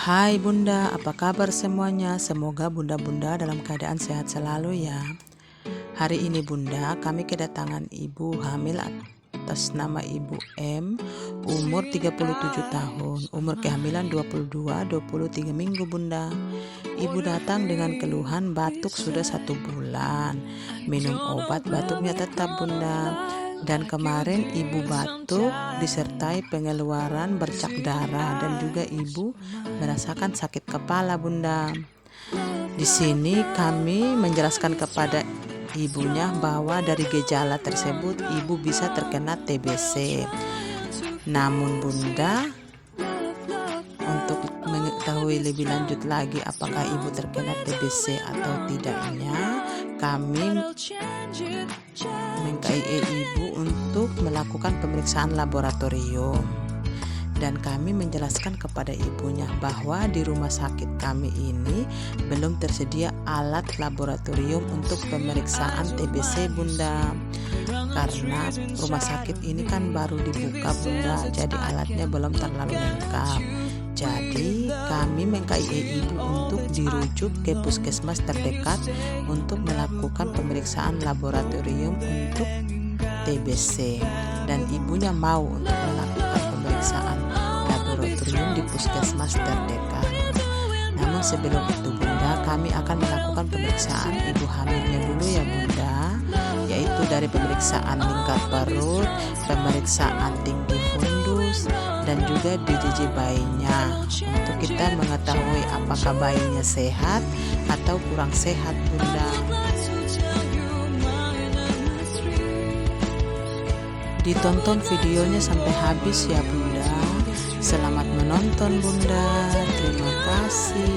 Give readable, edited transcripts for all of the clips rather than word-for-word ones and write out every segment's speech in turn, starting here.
Hai Bunda, apa kabar semuanya? Semoga bunda-bunda dalam keadaan sehat selalu ya. Hari ini Bunda, kami kedatangan ibu hamil atas nama Ibu M, umur 37 tahun, umur kehamilan 22-23 minggu Bunda. Ibu datang dengan keluhan batuk sudah 1 bulan, minum obat batuknya tetap Bunda. Dan kemarin ibu batuk disertai pengeluaran bercak darah dan juga ibu merasakan sakit kepala Bunda. Di sini kami menjelaskan kepada ibunya bahwa dari gejala tersebut ibu bisa terkena TBC. Namun Bunda, untuk mengetahui lebih lanjut lagi apakah ibu terkena TBC atau tidaknya, kami meng-KIE ibu untuk melakukan pemeriksaan laboratorium. Dan kami menjelaskan kepada ibunya bahwa di rumah sakit kami ini belum tersedia alat laboratorium untuk pemeriksaan TBC Bunda. Karena rumah sakit ini kan baru dibuka Bunda, jadi alatnya belum terlalu lengkap. Jadi kami meng-KIE ibu untuk dirujuk ke puskesmas terdekat untuk melakukan pemeriksaan laboratorium untuk TBC. Dan ibunya mau untuk melakukan pemeriksaan laboratorium di puskesmas terdekat. Namun sebelum itu Bunda, kami akan melakukan pemeriksaan ibu hamilnya dulu ya Bunda, yaitu dari pemeriksaan lingkar perut, pemeriksaan tinggi fundus, dan juga DJJ bayinya, untuk kita mengetahui apakah bayinya sehat atau kurang sehat Bunda. Ditonton videonya sampai habis ya Bunda. Selamat menonton Bunda, terima kasih.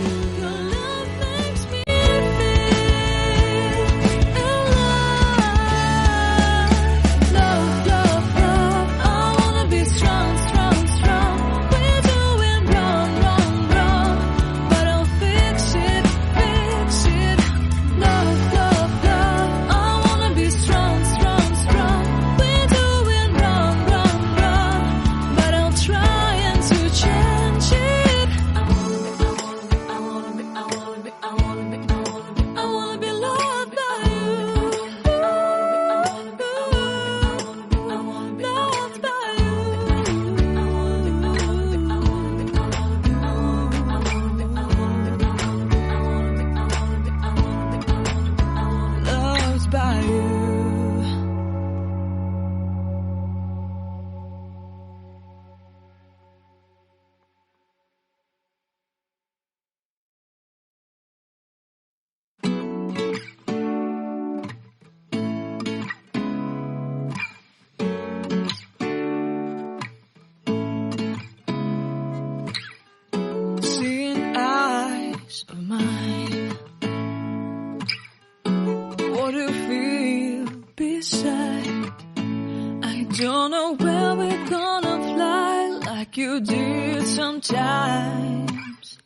Don't know where we're gonna fly like you did sometimes.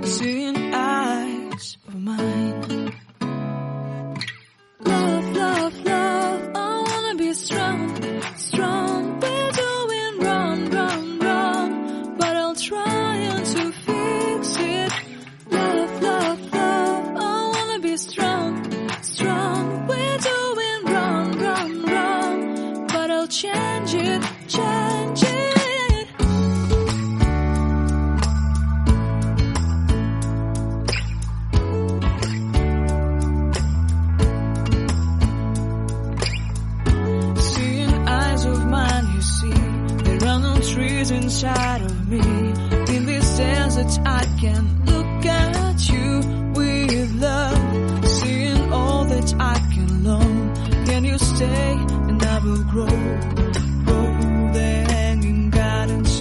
Seeing eyes of mine. Love, love, love, I wanna be strong, strong. We're doing wrong, wrong, wrong, but I'll try to fix it. Love, love, love, I wanna be strong, strong. We're doing wrong, wrong, wrong, but I'll change it, change it. Seeing eyes of mine, you see, there are no trees inside of me. In this desert I can look at you with love. Seeing all that I can learn. Can you stay and I will grow? Grow the hanging gardens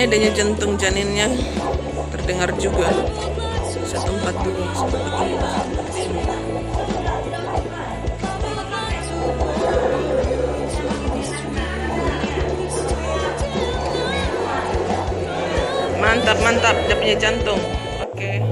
denyut jantung janinnya terdengar juga. 142 seperti ini. Mantap, mantap, dia punya jantung. Oke.